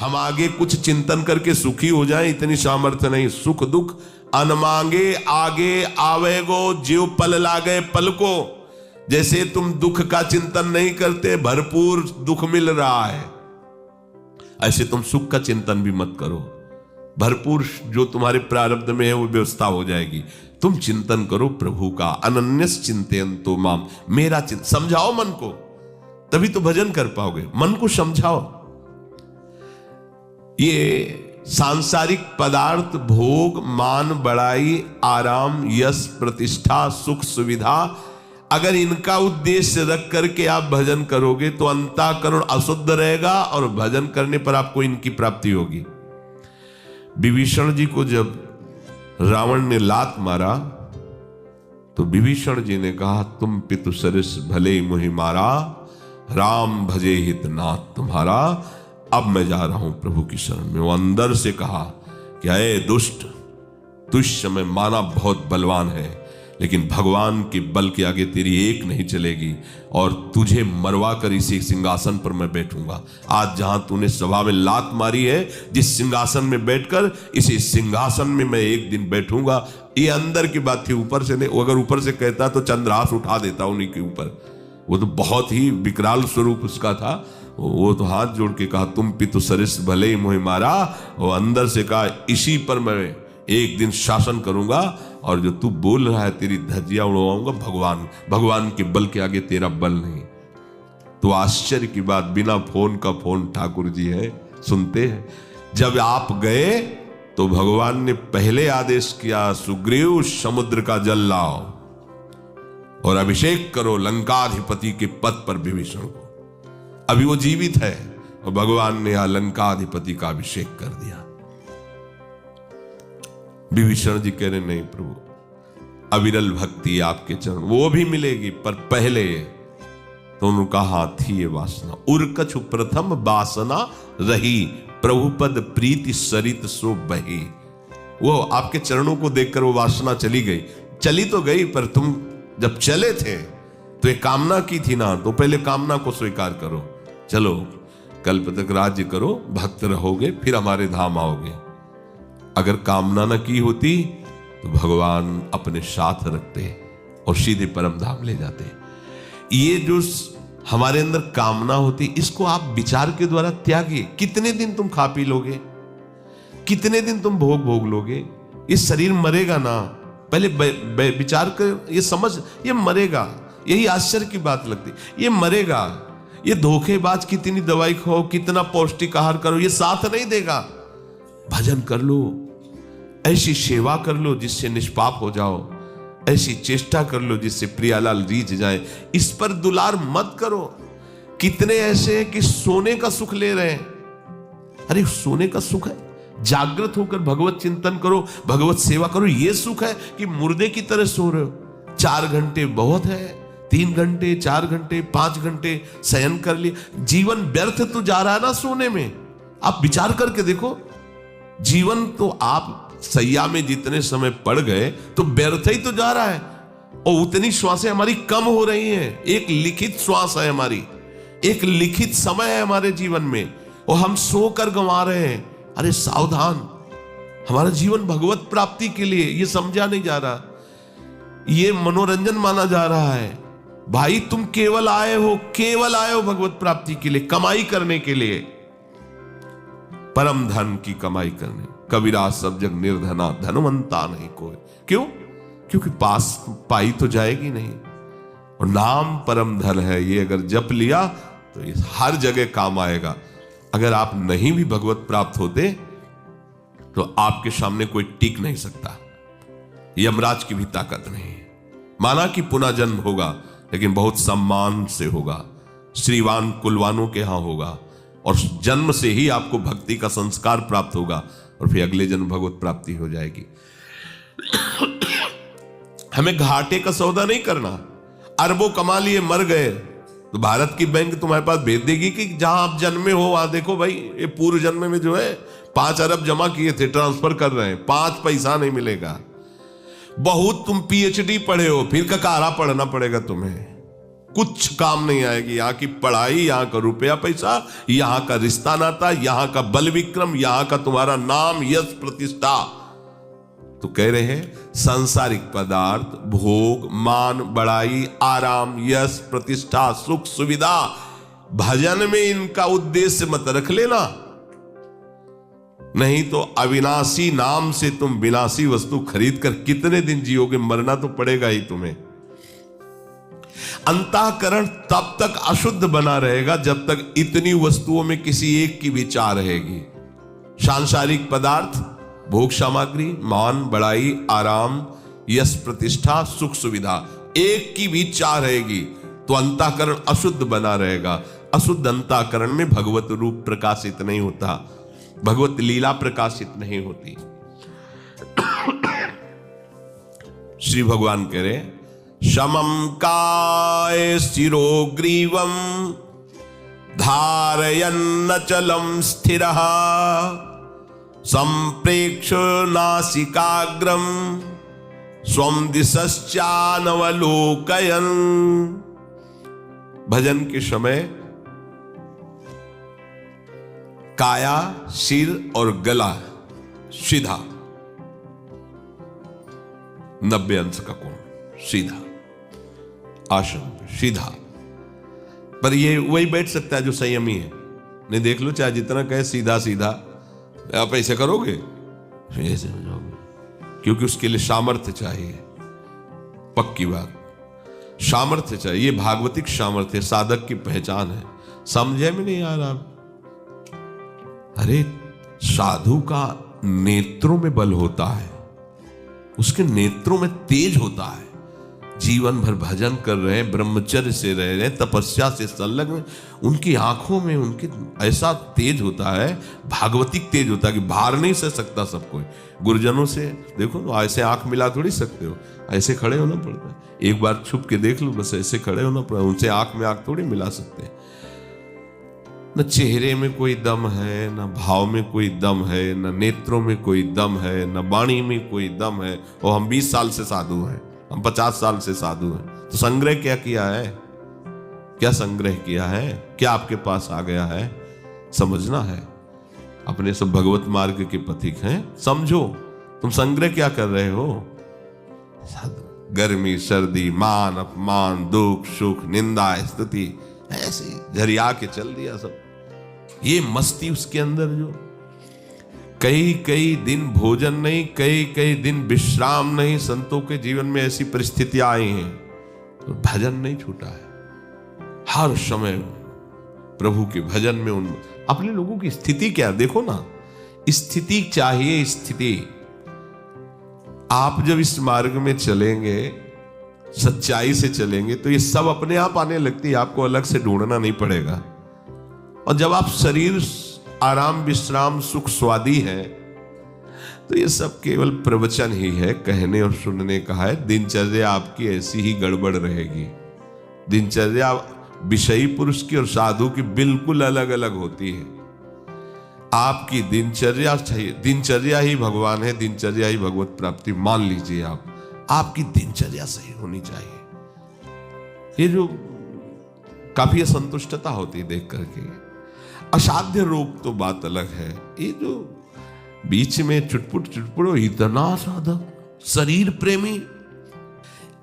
हम आगे कुछ चिंतन करके सुखी हो जाएं, इतनी सामर्थ्य नहीं। सुख दुख अनमांगे आगे आवेगो, जीव पल लागे पल को। जैसे तुम दुख का चिंतन नहीं करते, भरपूर दुख मिल रहा है, ऐसे तुम सुख का चिंतन भी मत करो। भरपूर जो तुम्हारे प्रारब्ध में है वो व्यवस्था हो जाएगी। तुम चिंतन करो प्रभु का। अनन्यस चिंतयन्तो माम, मेरा चिंतन। समझाओ मन को, तभी तो भजन कर पाओगे। मन को समझाओ। ये सांसारिक पदार्थ, भोग, मान, बड़ाई, आराम, यश, प्रतिष्ठा, सुख, सुविधा, अगर इनका उद्देश्य रख करके आप भजन करोगे तो अंतःकरण अशुद्ध रहेगा और भजन करने पर आपको इनकी प्राप्ति होगी। विभीषण जी को जब रावण ने लात मारा तो विभीषण जी ने कहा, तुम पितु सरिस भले मुहि मारा, राम भजे हित नाथ तुम्हारा। अब मैं जा रहा हूं प्रभु की शरण में। वो अंदर से कहा कि अये दुष्ट, तू इस समय माना बहुत बलवान है, लेकिन भगवान के बल के आगे तेरी एक नहीं चलेगी, और तुझे मरवा कर इसी सिंहासन पर मैं बैठूंगा। आज जहां तूने सभा में लात मारी है, जिस सिंहासन में बैठकर, इसी सिंहासन में मैं एक दिन बैठूंगा। ये अंदर की बात थी, ऊपर से नहीं। अगर ऊपर से कहता तो चंद्रहास उठा देता उन्हीं के ऊपर। वो तो बहुत ही विकराल स्वरूप उसका था। वो तो हाथ जोड़ के कहा, तुम पितु सरिस भले ही मोहि मारा। वो अंदर से कहा, इसी पर मैं एक दिन शासन करूंगा, और जो तू बोल रहा है तेरी धज्जियां उड़वाऊंगा। भगवान के बल के आगे तेरा बल नहीं। तो आश्चर्य की बात, बिना फोन का फोन ठाकुर जी है, सुनते हैं। जब आप गए तो भगवान ने पहले आदेश किया, सुग्रीव समुद्र का जल लाओ और अभिषेक करो लंकाधिपति के पद पर विभीषण को। अभी वो जीवित है और भगवान ने यहां लंकाधिपति का अभिषेक कर दिया। विभीषण जी कह रहे, नहीं प्रभु, अविरल भक्ति आपके चरण वो भी मिलेगी, पर पहले तो उनका हाथ थी ये वासना। उर्कछु प्रथम वासना रही, प्रभुपद प्रीति सरित सो बही। वो आपके चरणों को देखकर वो वासना चली गई। चली तो गई, पर तुम जब चले थे तो एक कामना की थी ना, तो पहले कामना को स्वीकार करो। चलो कल्प तक राज्य करो, भक्त रहोगे, फिर हमारे धाम आओगे। अगर कामना न की होती तो भगवान अपने साथ रखते और सीधे परम धाम ले जाते। ये जो हमारे अंदर कामना होती, इसको आप विचार के द्वारा त्यागिए। कितने दिन तुम खा पी लोगे, कितने दिन तुम भोग लोगे। ये शरीर मरेगा ना, पहले विचार कर, ये समझ, ये मरेगा। यही आश्चर्य की बात लगती, ये मरेगा। ये धोखेबाज कितनी दवाई खाओ, कितना पौष्टिक आहार करो, ये साथ नहीं देगा। भजन कर लो, ऐसी सेवा कर लो जिससे निष्पाप हो जाओ, ऐसी चेष्टा कर लो जिससे प्रियालाल रीझ जाए। इस पर दुलार मत करो। कितने ऐसे हैं कि सोने का सुख ले रहे हैं। अरे सोने का सुख है, जागृत होकर भगवत चिंतन करो, भगवत सेवा करो। ये सुख है कि मुर्दे की तरह सो रहे हो। 4 घंटे बहुत है, 3 घंटे, 4 घंटे, 5 घंटे शयन कर लिए। जीवन व्यर्थ तो जा रहा है ना सोने में। आप विचार करके देखो, जीवन तो आप सैया में जितने समय पड़ गए तो व्यर्थ ही तो जा रहा है, और उतनी श्वासें हमारी कम हो रही हैं। एक लिखित श्वास है हमारी, एक लिखित समय है हमारे जीवन में, और हम सोकर गंवा रहे हैं। अरे सावधान, हमारा जीवन भगवत प्राप्ति के लिए, ये समझा नहीं जा रहा, ये मनोरंजन माना जा रहा है। भाई तुम केवल आए हो भगवत प्राप्ति के लिए, कमाई करने के लिए, परम धन की कमाई करने। कबीरा सब जग निर्धना, धनवंता नहीं कोई। क्यों? क्योंकि पास पाई तो जाएगी नहीं, और नाम परम धन है। ये अगर जप लिया तो ये हर जगह काम आएगा। अगर आप नहीं भी भगवत प्राप्त होते तो आपके सामने कोई टिक नहीं सकता। यमराज की भी ताकत नहीं। माना कि पुनः जन्म होगा, लेकिन बहुत सम्मान से होगा, श्रीवान कुलवानों के यहां होगा, और जन्म से ही आपको भक्ति का संस्कार प्राप्त होगा, और फिर अगले जन्म भगवत प्राप्ति हो जाएगी। हमें घाटे का सौदा नहीं करना। अरबों कमा लिए, मर गए, तो भारत की बैंक तुम्हारे पास भेज देगी कि जहां आप जन्मे हो वहां देखो भाई, ये पूर्व जन्म में जो है 5 अरब जमा किए थे, ट्रांसफर कर रहे हैं, 5 पैसा नहीं मिलेगा। बहुत तुम PhD पढ़े हो, फिर ककारा पढ़ना पड़ेगा तुम्हें। कुछ काम नहीं आएगी। यहाँ की पढ़ाई, यहाँ का रुपया पैसा, यहाँ का रिश्ता नाता, यहाँ का बल विक्रम, यहाँ का तुम्हारा नाम, यश, प्रतिष्ठा। तो कह रहे हैं सांसारिक पदार्थ, भोग, मान, बड़ाई, आराम, यश, प्रतिष्ठा, सुख, सुविधा, भजन में इनका उद्देश्य मत रख लेना, नहीं तो अविनाशी नाम से तुम विनाशी वस्तु खरीद कर कितने दिन जियोगे? मरना तो पड़ेगा ही तुम्हें। अंतःकरण तब तक अशुद्ध बना रहेगा जब तक इतनी वस्तुओं में किसी एक की भी चाह रहेगी। सांसारिक पदार्थ, भोग सामग्री, मान, बड़ाई, आराम, यश, प्रतिष्ठा, सुख, सुविधा, एक की भी चाह रहेगी तो अंतःकरण अशुद्ध बना रहेगा। अशुद्ध अंतःकरण में भगवत रूप प्रकाशित नहीं होता, भगवत लीला प्रकाशित नहीं होती। श्री भगवान कह रहे समम काय शिरोग्रीवम धारयन्नचलं स्थिरः संप्रेक्ष नासिकाग्रम स्वं दिशश्चानवलोकयन्। भजन के समय काया, सिर और गला सीधा, 90 अंश का कोण, सीधा आसन पे सीधा। पर ये वही बैठ सकता है जो संयमी है। नहीं, देख लो, चाहे जितना कहे सीधा सीधा, आप ऐसे करोगे, ऐसे हो जाओगे, क्योंकि उसके लिए सामर्थ्य चाहिए। पक्की बात, सामर्थ्य चाहिए। ये भागवतिक सामर्थ्य साधक की पहचान है। समझे में नहीं आ रहा? अरे साधु का नेत्रों में बल होता है, उसके नेत्रों में तेज होता है। जीवन भर भजन कर रहे हैं, ब्रह्मचर्य से रह रहे हैं, तपस्या से संलग्न, उनकी आंखों में उनके ऐसा तेज होता है, भागवतिक तेज होता है कि भार नहीं सह सकता सब कोई। गुरुजनों से देखो, ऐसे आंख मिला थोड़ी सकते हो, ऐसे खड़े होना पड़ता है। एक बार छुप के देख लो, बस ऐसे खड़े होना पड़ता है। उनसे आंख में आंख थोड़ी मिला सकते हैं। न चेहरे में कोई दम है, न भाव में कोई दम है, न नेत्रों में कोई दम है, न वाणी में कोई दम है। और हम 20 साल से साधु हैं, हम 50 साल से साधु हैं। तो संग्रह क्या किया है? क्या संग्रह किया है? क्या आपके पास आ गया है? समझना है। अपने सब भगवत मार्ग के पथिक हैं, समझो। तुम संग्रह क्या कर रहे हो? गर्मी, सर्दी, मान, अपमान, दुख, सुख, निंदा, स्तुति, ऐसे झरिया के चल दिया सब। ये मस्ती उसके अंदर, जो कई कई दिन भोजन नहीं, कई कई दिन विश्राम नहीं। संतों के जीवन में ऐसी परिस्थितियां आई हैं तो भजन नहीं छूटा है। हर समय प्रभु के भजन में उन अपने लोगों की स्थिति क्या, देखो ना, स्थिति चाहिए। स्थिति, आप जब इस मार्ग में चलेंगे, सच्चाई से चलेंगे, तो ये सब अपने आप आने लगती है, आपको अलग से ढूंढना नहीं पड़ेगा। और जब आप शरीर आराम, विश्राम, सुख स्वादी है, तो ये सब केवल प्रवचन ही है, कहने और सुनने का है। दिनचर्या आपकी ऐसी ही गड़बड़ रहेगी। दिनचर्या विषयी पुरुष की और साधु की बिल्कुल अलग अलग होती है। आपकी दिनचर्या चाहिए, दिनचर्या ही भगवान है, दिनचर्या ही भगवत प्राप्ति। मान लीजिए आपकी दिनचर्या सही होनी चाहिए। ये जो काफी असंतुष्टता होती है देख करके। असाध्य रोग तो बात अलग है, ये जो बीच में चुटपुट चुटपुट, इतना साधक, शरीर प्रेमी,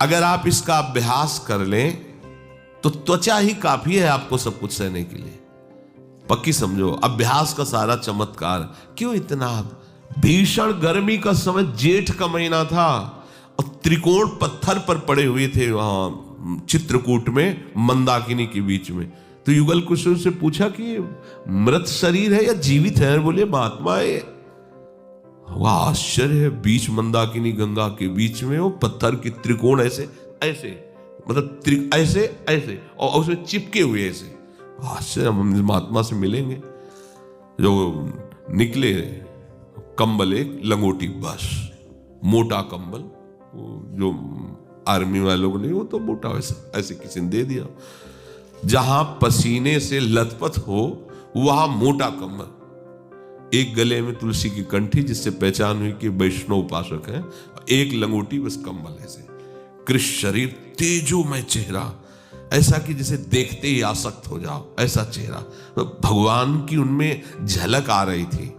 अगर आप इसका अभ्यास कर लें तो त्वचा ही काफी है आपको सब कुछ सहने के लिए। पक्की समझो, अभ्यास का सारा चमत्कार। क्यों इतना? भीषण गर्मी का समय, जेठ का महीना था और त्रिकोण पत्थर पर पड़े हुए थे वहां चित्रकूट में, मंदाकिनी के बीच में। तो युगल कुशल से पूछा कि मृत शरीर है या जीवित है? बोले महात्मा है। वाह, आश्चर्य है, बीच मंदाकिनी गंगा के बीच में वो पत्थर की त्रिकोण ऐसे ऐसे, मतलब ऐसे ऐसे, और उसमें चिपके हुए ऐसे। आश्चर्य, हम महात्मा से मिलेंगे। जो निकले कंबल, एक लंगोटी, बस मोटा कंबल, जो आर्मी वालों को नहीं, वो तो मोटा वैसा ऐसे किसी ने दे दिया। जहां पसीने से लथपथ हो वहां मोटा कंबल, एक गले में तुलसी की कंठी जिससे पहचान हुई कि वैष्णव उपासक है, एक लंगोटी, बस कंबल ऐसे। कृष्ण शरीर, तेजोमय चेहरा, ऐसा कि जैसे देखते ही आसक्त हो जाओ, ऐसा चेहरा। तो भगवान की उनमें झलक आ रही थी।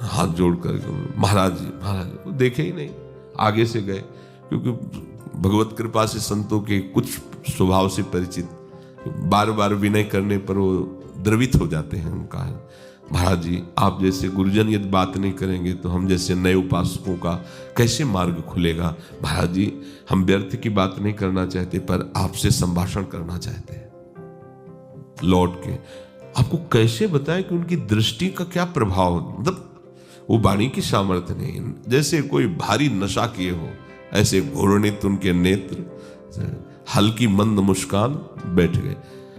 हाथ जोड़कर महाराज जी, महाराज जी, वो देखे ही नहीं, आगे से गए, क्योंकि भगवत कृपा से संतों के कुछ स्वभाव से परिचित, बार बार विनय करने पर वो द्रवित हो जाते हैं। उनका महाराज जी, आप जैसे गुरुजन यदि बात नहीं करेंगे तो हम जैसे नए उपासकों का कैसे मार्ग खुलेगा। महाराज जी, हम व्यर्थ की बात नहीं करना चाहते, पर आपसे संभाषण करना चाहते हैं। लौट के आपको कैसे बताएं कि उनकी दृष्टि का क्या प्रभाव, मतलब वो वाणी की सामर्थ्य नहीं, जैसे कोई भारी नशा किए हो ऐसे घूर्णित उनके नेत्र, हल्की मंद मुस्कान, बैठ गए।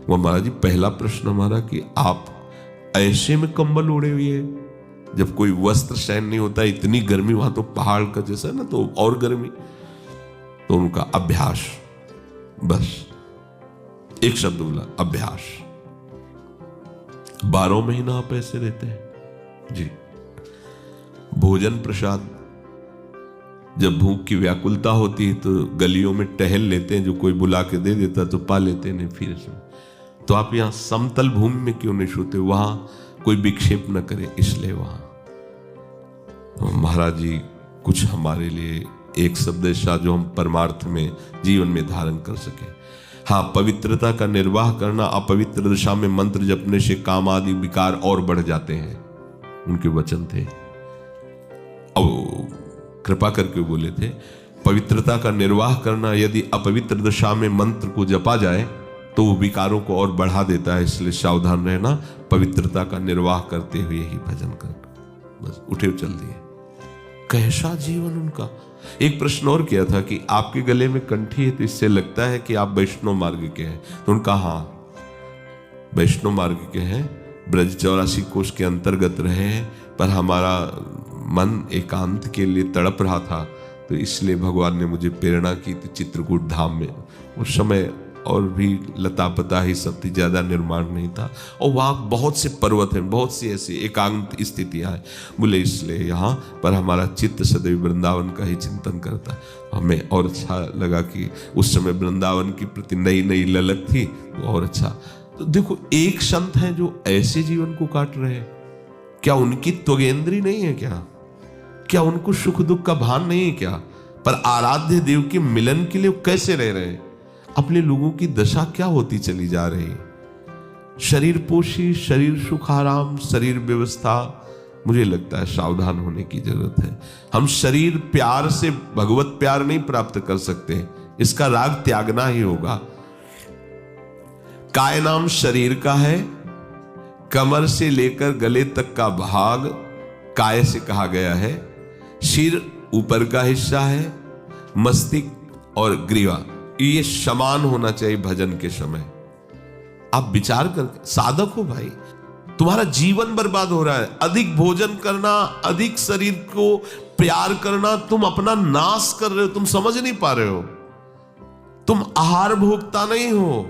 वो महाराज जी, पहला प्रश्न हमारा कि आप ऐसे में कंबल ओढ़े हुए हैं, जब कोई वस्त्र सहन नहीं होता, इतनी गर्मी, वहां तो पहाड़ का जैसा ना, तो और गर्मी। तो उनका अभ्यास, बस एक शब्द बोला, अभ्यास। 12 महीना आप ऐसे रहते हैं जी। भोजन प्रसाद, जब भूख की व्याकुलता होती है तो गलियों में टहल लेते हैं, जो कोई बुला के दे देता तो पा लेते, नहीं फिर से। तो आप यहां समतल भूमि में क्यों नहीं सोते, वहां कोई विक्षेप न करे, इसलिए वहां। तो महाराज जी कुछ हमारे लिए एक शब्द ऐसा जो हम परमार्थ में जीवन में धारण कर सके। हाँ, पवित्रता का निर्वाह करना, अपवित्र दिशा में मंत्र जपने से काम आदि विकार और बढ़ जाते हैं, उनके वचन थे। अब कृपा करके बोले थे, पवित्रता का निर्वाह करना, यदि अपवित्र दशा में मंत्र को जपा जाए तो वो विकारों को और बढ़ा देता है, इसलिए सावधान रहना, पवित्रता का निर्वाह करते हुए ही भजन करना। बस उठे चल दिए। कैसा जीवन उनका। एक प्रश्न और किया था कि आपके गले में कंठी है तो इससे लगता है कि आप वैष्णव मार्ग के हैं, तो उनका हाँ, वैष्णव मार्ग के हैं, ब्रज 84 कोष के अंतर्गत रहे हैं, पर हमारा मन एकांत के लिए तड़प रहा था, तो इसलिए भगवान ने मुझे प्रेरणा की थी चित्रकूट धाम में। उस समय और भी लता पता ही सब थी, ज्यादा निर्माण नहीं था, और वहाँ बहुत से पर्वत हैं, बहुत सी ऐसी एकांत स्थितियाँ हैं। बोले इसलिए यहाँ पर हमारा चित्त सदैव वृंदावन का ही चिंतन करता। हमें और अच्छा लगा कि उस समय वृंदावन की प्रति नई नई ललक थी, और अच्छा। तो देखो, एक संत हैं जो ऐसे जीवन को काट रहे हैं, क्या उनकी त्वगेंद्री नहीं है क्या? क्या उनको सुख दुख का भान नहीं है क्या? पर आराध्य देव के मिलन के लिए कैसे रह रहे हैं? अपने लोगों की दशा क्या होती चली जा रही है? शरीर पोशी, शरीर सुख आराम, शरीर व्यवस्था। मुझे लगता है सावधान होने की जरूरत है। हम शरीर प्यार से भगवत प्यार नहीं प्राप्त कर सकते, इसका राग त्यागना ही होगा। काय नाम शरीर का है, कमर से लेकर गले तक का भाग काय से कहा गया है। सिर ऊपर का हिस्सा है, मस्तिष्क और ग्रीवा ये समान होना चाहिए भजन के समय। आप विचार कर, साधक हो भाई, तुम्हारा जीवन बर्बाद हो रहा है। अधिक भोजन करना, अधिक शरीर को प्यार करना, तुम अपना नाश कर रहे हो। तुम समझ नहीं पा रहे हो, तुम आहार भोक्ता नहीं हो,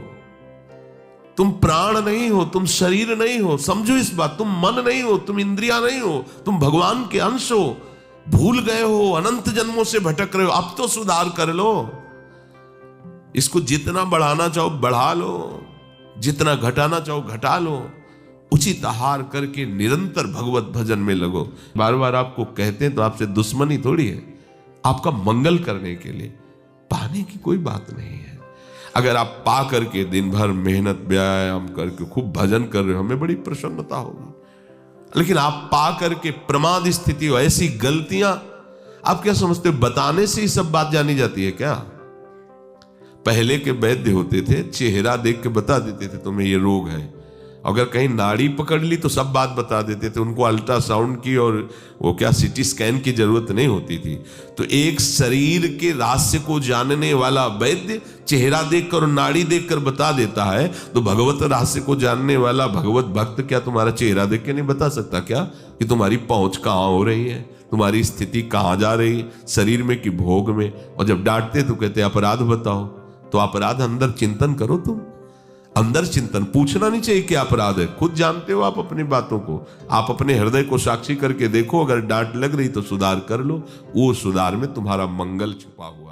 तुम प्राण नहीं हो, तुम शरीर नहीं हो। समझो इस बात, तुम मन नहीं हो, तुम इंद्रियां नहीं हो, तुम भगवान के अंश हो। भूल गए हो, अनंत जन्मों से भटक रहे हो, अब तो सुधार कर लो। इसको जितना बढ़ाना चाहो बढ़ा लो, जितना घटाना चाहो घटा लो। उचित आहार करके निरंतर भगवत भजन में लगो। बार बार आपको कहते हैं तो आपसे दुश्मनी थोड़ी है, आपका मंगल करने के लिए, पाने की कोई बात नहीं है। अगर आप पा करके दिन भर मेहनत व्यायाम करके खूब भजन कर रहे हो, हमें बड़ी प्रसन्नता होगी। लेकिन आप पा करके प्रमाद स्थिति हो, ऐसी गलतियां, आप क्या समझते हो बताने से ही सब बात जानी जाती है क्या? पहले के वैद्य होते थे, चेहरा देख के बता देते थे तुम्हें ये रोग है। अगर कहीं नाड़ी पकड़ ली तो सब बात बता देते थे। उनको अल्ट्रासाउंड की और वो क्या सीटी स्कैन की जरूरत नहीं होती थी। तो एक शरीर के रहस्य को जानने वाला वैद्य चेहरा देखकर और नाड़ी देखकर बता देता है, तो भगवत रहस्य को जानने वाला भगवत भक्त क्या तुम्हारा चेहरा देख के नहीं बता सकता क्या कि तुम्हारी पहुंच कहाँ हो रही है, तुम्हारी स्थिति कहाँ जा रही है, शरीर में कि भोग में? और जब डांटते तो कहते अपराध बताओ। तो अपराध अंदर चिंतन करो, तुम अंदर चिंतन, पूछना नहीं चाहिए क्या अपराध है। खुद जानते हो आप अपनी बातों को, आप अपने हृदय को साक्षी करके देखो। अगर डांट लग रही तो सुधार कर लो, वो सुधार में तुम्हारा मंगल छुपा हुआ।